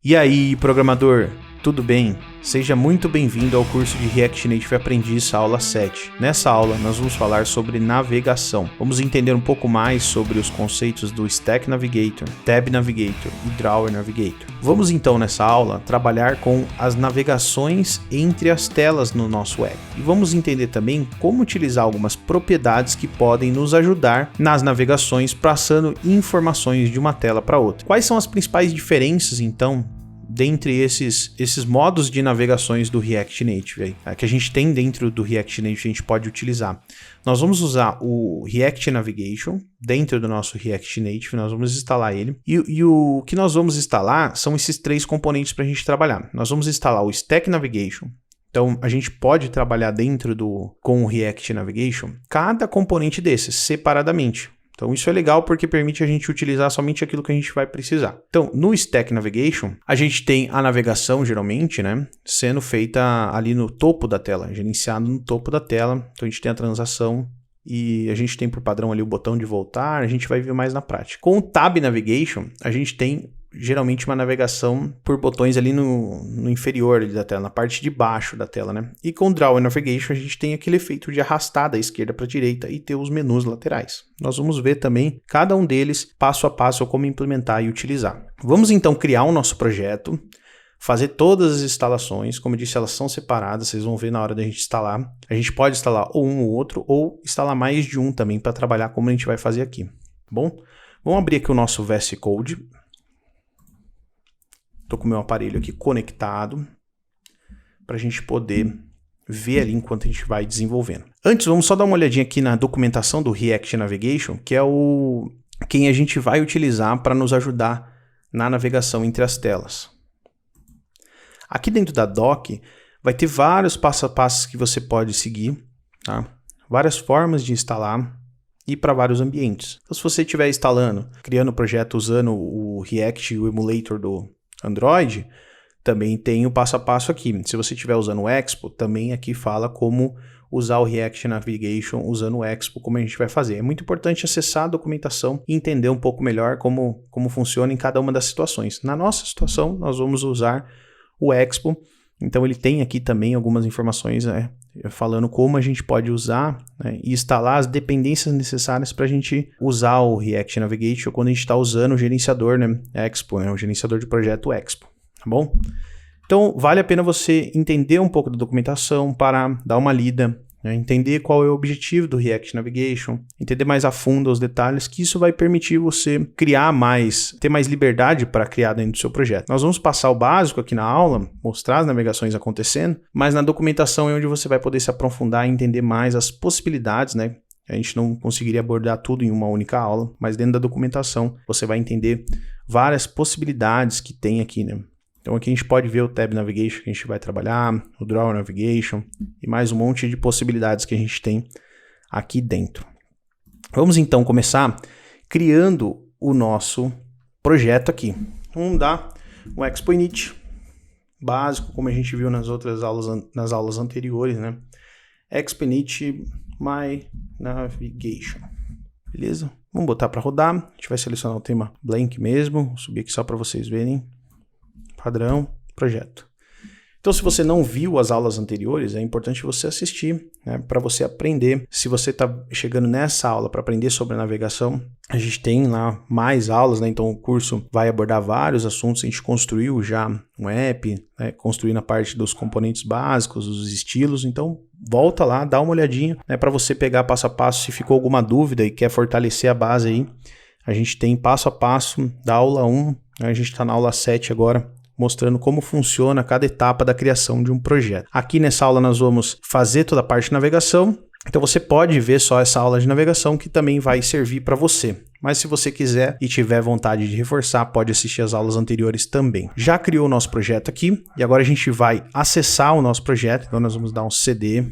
E aí, programador, tudo bem? Seja muito bem-vindo ao curso de React Native Aprendiz, aula 7. Nessa aula, nós vamos falar sobre navegação. Vamos entender um pouco mais sobre os conceitos do Stack Navigator, Tab Navigator e Drawer Navigator. Vamos então, nessa aula, trabalhar com as navegações entre as telas no nosso app. E vamos entender também como utilizar algumas propriedades que podem nos ajudar nas navegações, passando informações de uma tela para outra. Quais são as principais diferenças, então, dentre esses modos de navegações do React Native que a gente tem dentro do React Native, a gente pode utilizar? Nós vamos usar o React Navigation dentro do nosso React Native, nós vamos instalar ele. E o que nós vamos instalar são esses três componentes para a gente trabalhar. Nós vamos instalar o Stack Navigation. Então, a gente pode trabalhar com o React Navigation cada componente desses separadamente. Então isso é legal porque permite a gente utilizar somente aquilo que a gente vai precisar. Então no Stack Navigation, a gente tem a navegação geralmente, sendo feita ali no topo da tela, gerenciado no topo da tela. Então a gente tem a transação e a gente tem por padrão ali o botão de voltar, a gente vai ver mais na prática. Com o Tab Navigation, a gente tem geralmente uma navegação por botões ali no inferior ali da tela, na parte de baixo da tela, E com o Drawer Navigation a gente tem aquele efeito de arrastar da esquerda para a direita e ter os menus laterais. Nós vamos ver também cada um deles passo a passo como implementar e utilizar. Vamos então criar o nosso projeto, fazer todas as instalações. Como eu disse, elas são separadas, vocês vão ver na hora da gente instalar. A gente pode instalar ou um ou outro, ou instalar mais de um também para trabalhar como a gente vai fazer aqui, tá bom? Vamos abrir aqui o nosso VS Code. Estou com o meu aparelho aqui conectado para a gente poder ver ali enquanto a gente vai desenvolvendo. Antes, vamos só dar uma olhadinha aqui na documentação do React Navigation, que é quem a gente vai utilizar para nos ajudar na navegação entre as telas. Aqui dentro da doc vai ter vários passo a passos que você pode seguir, tá? Várias formas de instalar e para vários ambientes. Então, se você estiver instalando, criando o projeto usando o React e o emulator do Android, também tem o passo a passo aqui. Se você estiver usando o Expo, também aqui fala como usar o React Navigation usando o Expo, como a gente vai fazer. É muito importante acessar a documentação e entender um pouco melhor como funciona em cada uma das situações. Na nossa situação, nós vamos usar o Expo, então ele tem aqui também algumas informações falando como a gente pode usar e instalar as dependências necessárias para a gente usar o React Navigation quando a gente está usando o gerenciador Expo, o gerenciador de projeto Expo, tá bom? Então vale a pena você entender um pouco da documentação para dar uma lida, entender qual é o objetivo do React Navigation, entender mais a fundo os detalhes, que isso vai permitir você ter mais liberdade para criar dentro do seu projeto. Nós vamos passar o básico aqui na aula, mostrar as navegações acontecendo, mas na documentação é onde você vai poder se aprofundar e entender mais as possibilidades, A gente não conseguiria abordar tudo em uma única aula, mas dentro da documentação você vai entender várias possibilidades que tem aqui, Então aqui a gente pode ver o Tab Navigation que a gente vai trabalhar, o Drawer Navigation e mais um monte de possibilidades que a gente tem aqui dentro. Vamos então começar criando o nosso projeto aqui. Vamos dar um Expo Init básico, como a gente viu nas aulas anteriores, Expo Init My Navigation. Beleza? Vamos botar para rodar. A gente vai selecionar o tema blank mesmo. Vou subir aqui só para vocês verem. Padrão, projeto. Então, se você não viu as aulas anteriores, é importante você assistir, para você aprender. Se você está chegando nessa aula para aprender sobre a navegação, a gente tem lá mais aulas, Então, o curso vai abordar vários assuntos. A gente construiu já um app, construindo a parte dos componentes básicos, os estilos. Então, volta lá, dá uma olhadinha, para você pegar passo a passo. Se ficou alguma dúvida e quer fortalecer a base aí, a gente tem passo a passo da aula 1, a gente está na aula 7 agora, mostrando como funciona cada etapa da criação de um projeto. Aqui nessa aula nós vamos fazer toda a parte de navegação, então você pode ver só essa aula de navegação que também vai servir para você. Mas se você quiser e tiver vontade de reforçar, pode assistir as aulas anteriores também. Já criou o nosso projeto aqui e agora a gente vai acessar o nosso projeto, então nós vamos dar um CD.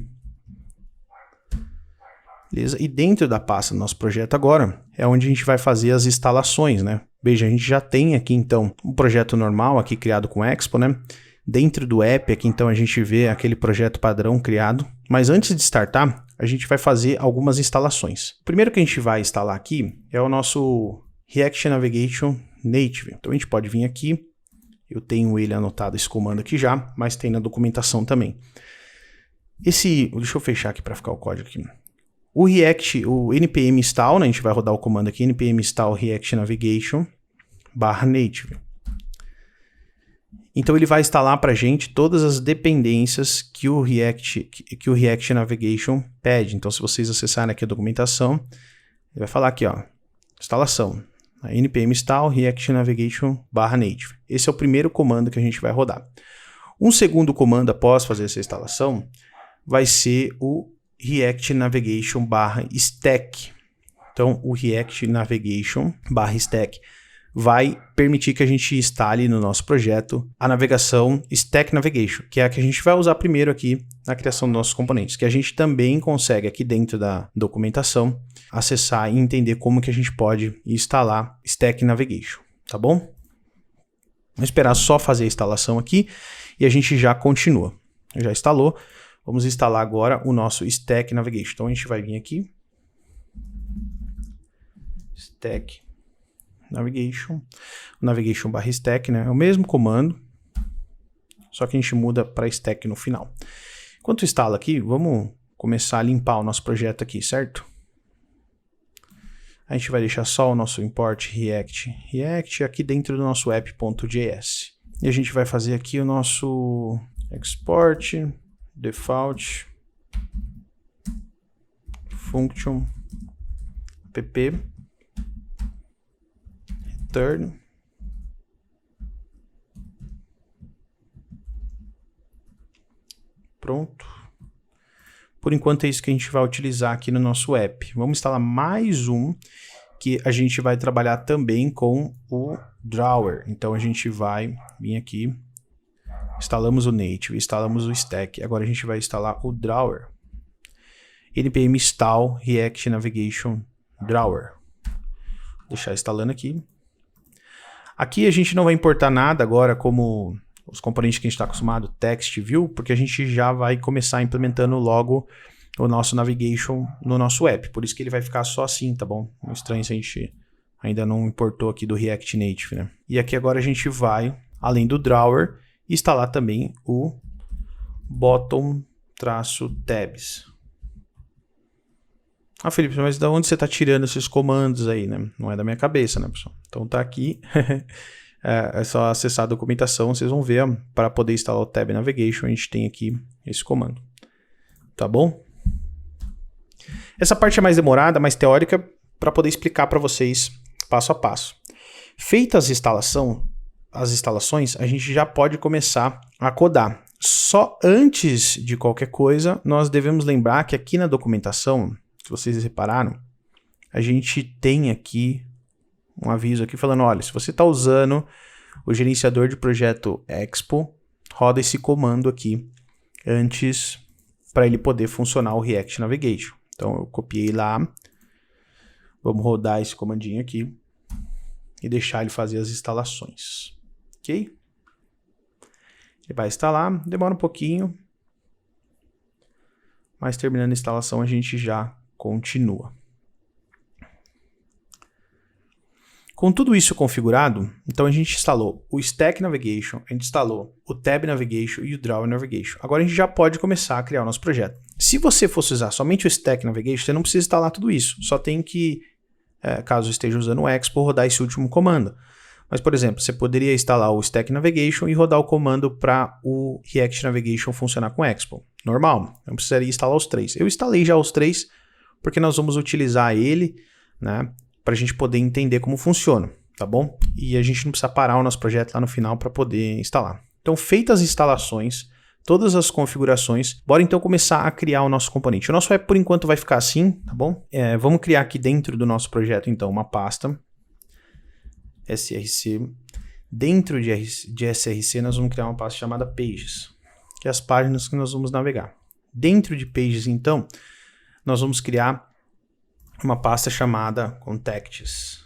Beleza? E dentro da pasta do nosso projeto agora é onde a gente vai fazer as instalações, Veja, a gente já tem aqui então um projeto normal aqui criado com Expo, Dentro do app aqui então a gente vê aquele projeto padrão criado, mas antes de startar a gente vai fazer algumas instalações. O primeiro que a gente vai instalar aqui é o nosso React Navigation Native. Então a gente pode vir aqui Eu tenho ele anotado, esse comando aqui já, mas tem na documentação também. Deixa eu fechar aqui para ficar o código aqui. O React, o npm install, né, a gente vai rodar o comando aqui, npm install React Navigation /native. Então ele vai instalar para a gente todas as dependências que o React Navigation pede. Então se vocês acessarem aqui a documentação, ele vai falar aqui, ó, instalação, npm install React Navigation /native. Esse é o primeiro comando que a gente vai rodar. Um segundo comando após fazer essa instalação vai ser o React Navigation /stack. Então o React Navigation /stack vai permitir que a gente instale no nosso projeto a navegação Stack Navigation, que é a que a gente vai usar primeiro aqui na criação dos nossos componentes, que a gente também consegue aqui dentro da documentação acessar e entender como que a gente pode instalar Stack Navigation, tá bom? Vamos esperar só fazer a instalação aqui e a gente já continua. Já instalou, vamos instalar agora o nosso Stack Navigation. Então a gente vai vir aqui, Stack Navigation, Navigation /stack, né? É o mesmo comando, só que a gente muda para stack no final. Enquanto instala aqui, vamos começar a limpar o nosso projeto aqui, certo? A gente vai deixar só o nosso import React aqui dentro do nosso app.js. E a gente vai fazer aqui o nosso export default function app return pronto. Por enquanto é isso que a gente vai utilizar aqui no nosso app. Vamos instalar mais um que a gente vai trabalhar também com o Drawer. Então a gente vai vir aqui, instalamos o Native, instalamos o Stack. Agora a gente vai instalar o Drawer. npm install React Navigation Drawer. Vou deixar instalando aqui. Aqui a gente não vai importar nada agora como os componentes que a gente está acostumado, text, view, porque a gente já vai começar implementando logo o nosso navigation no nosso app. Por isso que ele vai ficar só assim, tá bom? Não estranho se a gente ainda não importou aqui do React Native, né? E aqui agora a gente vai, além do Drawer, instalar também o bottom-tabs. Ah, Felipe, mas da onde você está tirando esses comandos aí, né? Não é da minha cabeça, né, pessoal? Então tá aqui, é só acessar a documentação, vocês vão ver, para poder instalar o Tab Navigation, a gente tem aqui esse comando. Tá bom? Essa parte é mais demorada, mais teórica, para poder explicar para vocês passo a passo. Feitas as instalações, a gente já pode começar a codar. Só antes de qualquer coisa, nós devemos lembrar que aqui na documentação, se vocês repararam, a gente tem aqui um aviso aqui falando, olha, se você está usando o gerenciador de projeto Expo, roda esse comando aqui antes para ele poder funcionar o React Navigation. Então eu copiei lá, vamos rodar esse comandinho aqui e deixar ele fazer as instalações, ok? Ele vai instalar, demora um pouquinho, mas terminando a instalação a gente já continua. Com tudo isso configurado, então a gente instalou o Stack Navigation, a gente instalou o Tab Navigation e o Drawer Navigation. Agora a gente já pode começar a criar o nosso projeto. Se você fosse usar somente o Stack Navigation, você não precisa instalar tudo isso. Só tem que, caso esteja usando o Expo, rodar esse último comando. Mas, por exemplo, você poderia instalar o Stack Navigation e rodar o comando para o React Navigation funcionar com Expo. Normal, não precisaria instalar os três. Eu instalei já os três, porque nós vamos utilizar ele, né, para a gente poder entender como funciona, tá bom? E a gente não precisa parar o nosso projeto lá no final para poder instalar. Então, feitas as instalações, todas as configurações, bora então começar a criar o nosso componente. O nosso app, por enquanto, vai ficar assim, tá bom? Vamos criar aqui dentro do nosso projeto, então, uma pasta src. Dentro de src, nós vamos criar uma pasta chamada Pages, que é as páginas que nós vamos navegar. Dentro de Pages, então, nós vamos criar uma pasta chamada Contacts.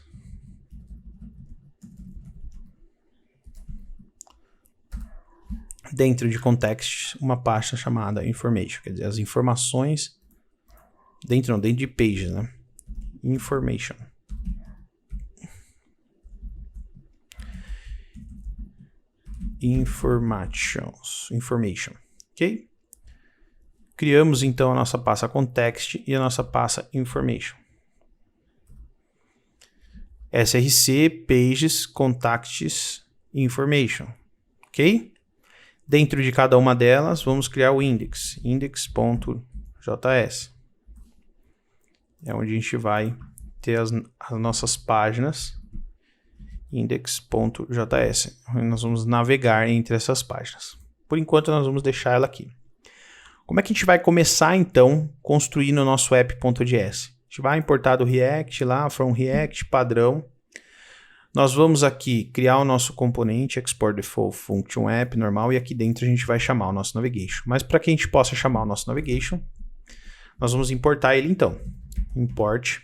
Dentro de Contacts, uma pasta chamada Information, quer dizer, as informações, dentro de Pages, né? Information. information, ok? Criamos então a nossa pasta context e a nossa pasta information. src pages contacts information, ok? Dentro de cada uma delas, vamos criar o index.js. É onde a gente vai ter as nossas páginas, index.js. Nós vamos navegar entre essas páginas. Por enquanto, nós vamos deixar ela aqui. Como é que a gente vai começar, então, construindo o nosso app.js? A gente vai importar do React lá, from React, padrão. Nós vamos aqui criar o nosso componente export default function app normal e aqui dentro a gente vai chamar o nosso navigation. Mas para que a gente possa chamar o nosso navigation, nós vamos importar ele então. Import.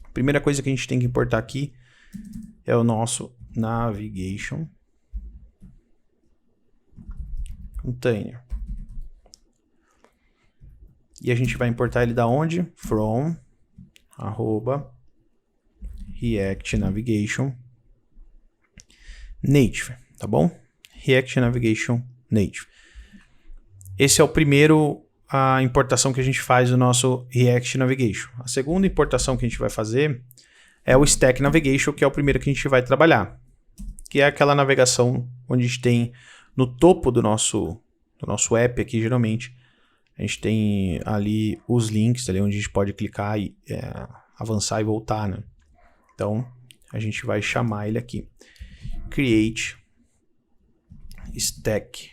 A primeira coisa que a gente tem que importar aqui é o nosso navigation container. E a gente vai importar ele da onde? From React Navigation Native, tá bom? React Navigation Native. Esse é o primeiro a importação que a gente faz do nosso React Navigation. A segunda importação que a gente vai fazer é o Stack Navigation, que é o primeiro que a gente vai trabalhar, que é aquela navegação onde a gente tem no topo do nosso app aqui, geralmente, a gente tem ali os links, ali onde a gente pode clicar e avançar e voltar, né? Então, a gente vai chamar ele aqui. Create Stack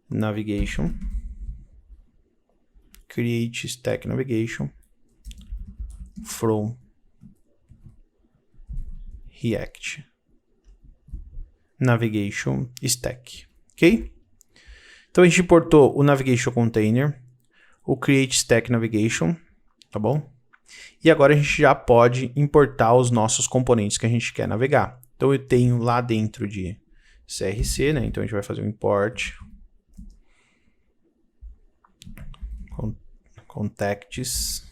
Navigation. Create Stack Navigation from React Navigation Stack. Ok? Então, a gente importou o Navigation Container, o Create Stack Navigation, tá bom? E agora a gente já pode importar os nossos componentes que a gente quer navegar. Então eu tenho lá dentro de CRC, né? Então a gente vai fazer um import contacts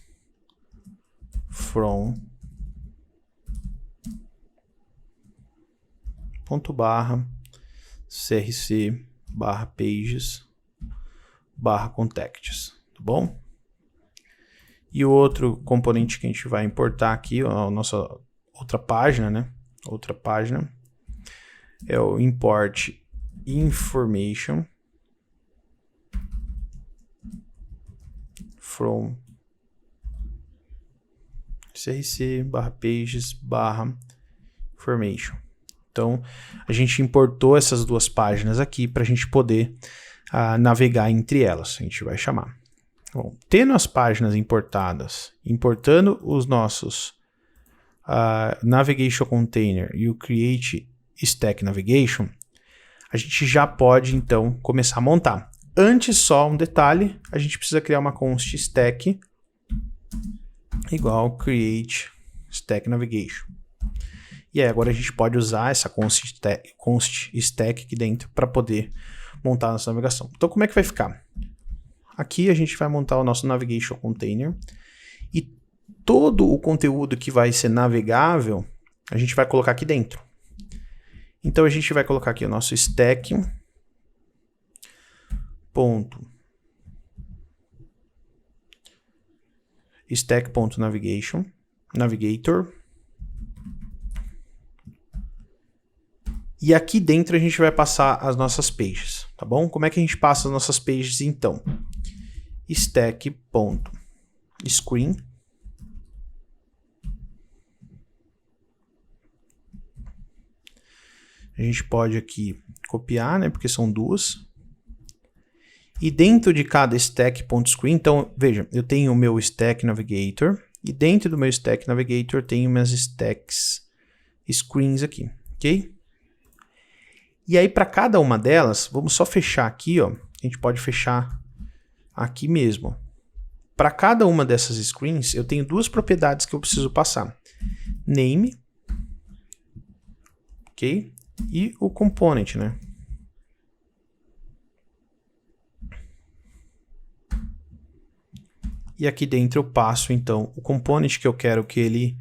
from .crc /pages /contacts, tá bom? E o outro componente que a gente vai importar aqui, a nossa outra página, né? Outra página é o import information from crc /pages /information. Então, a gente importou essas duas páginas aqui para a gente poder navegar entre elas. A gente vai chamar. Bom, tendo as páginas importadas, importando os nossos Navigation Container e o Create Stack Navigation, a gente já pode, então, começar a montar. Antes, só um detalhe, a gente precisa criar uma const stack igual Create Stack Navigation. E aí, agora a gente pode usar essa const stack aqui dentro para poder montar a nossa navegação. Então, como é que vai ficar? Aqui a gente vai montar o nosso Navigation Container e todo o conteúdo que vai ser navegável, a gente vai colocar aqui dentro. Então a gente vai colocar aqui o nosso stack.navigator. E aqui dentro a gente vai passar as nossas pages, tá bom? Como é que a gente passa as nossas pages então? Stack.screen. A gente pode aqui copiar, né? Porque são duas. E dentro de cada stack.screen, então, veja, eu tenho o meu Stack Navigator. E dentro do meu Stack Navigator, tenho minhas stacks screens aqui, ok? E aí, para cada uma delas, vamos só fechar aqui, ó. A gente pode fechar aqui mesmo. Para cada uma dessas screens, eu tenho duas propriedades que eu preciso passar. Name, ok? E o component, né? E aqui dentro eu passo, então, o component que eu quero que ele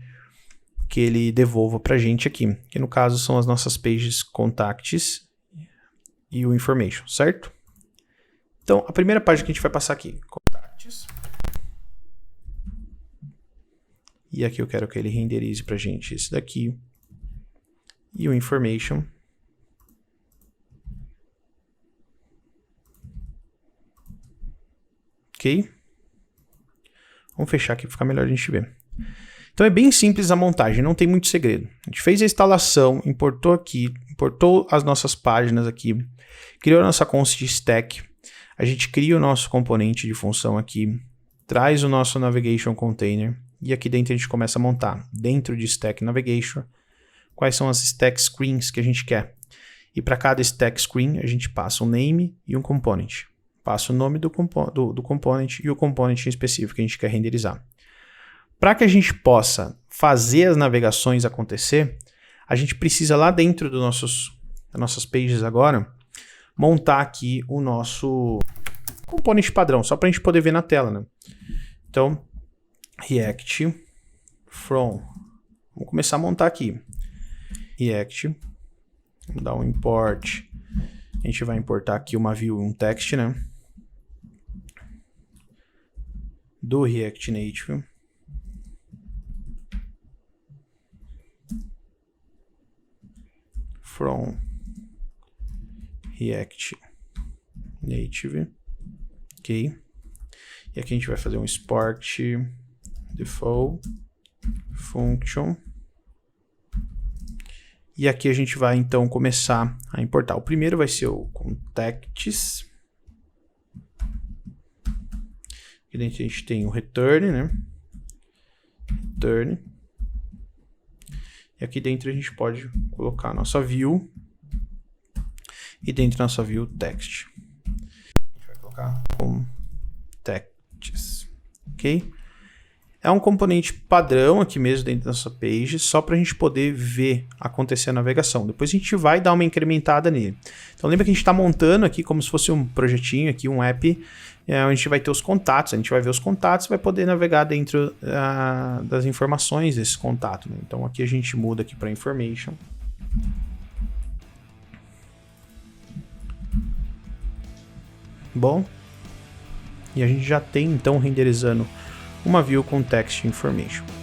que ele devolva para a gente aqui, que no caso são as nossas pages contacts e o information, certo? Então, a primeira página que a gente vai passar aqui, contacts. E aqui eu quero que ele renderize para a gente esse daqui e o information. Ok? Vamos fechar aqui para ficar melhor a gente ver. Então é bem simples a montagem, não tem muito segredo. A gente fez a instalação, importou aqui, importou as nossas páginas aqui, criou a nossa const stack, a gente cria o nosso componente de função aqui, traz o nosso navigation container e aqui dentro a gente começa a montar, dentro de stack navigation, quais são as stack screens que a gente quer. E para cada stack screen a gente passa um name e um component. Passa o nome do component e o component em específico que a gente quer renderizar. Para que a gente possa fazer as navegações acontecer, a gente precisa lá dentro das nossas pages agora, montar aqui o nosso component padrão, só para a gente poder ver na tela, né? Então, React from, vamos começar a montar aqui. React, vamos dar um import, a gente vai importar aqui uma view e um text, né? Do React Native. From React Native, ok? E aqui a gente vai fazer um export default function. E aqui a gente vai então começar a importar. O primeiro vai ser o contacts. Aqui dentro a gente tem o return, né? Return. E aqui dentro a gente pode colocar a nossa view. E dentro da nossa view, text. A gente vai colocar contacts. Ok? É um componente padrão aqui mesmo dentro da nossa page, só para a gente poder ver acontecer a navegação. Depois a gente vai dar uma incrementada nele. Então lembra que a gente está montando aqui como se fosse um projetinho, aqui, um app, onde a gente vai ter os contatos. A gente vai ver os contatos e vai poder navegar dentro das informações desse contato. Né? Então aqui a gente muda aqui para information. Bom, e a gente já tem então renderizando uma view com text information.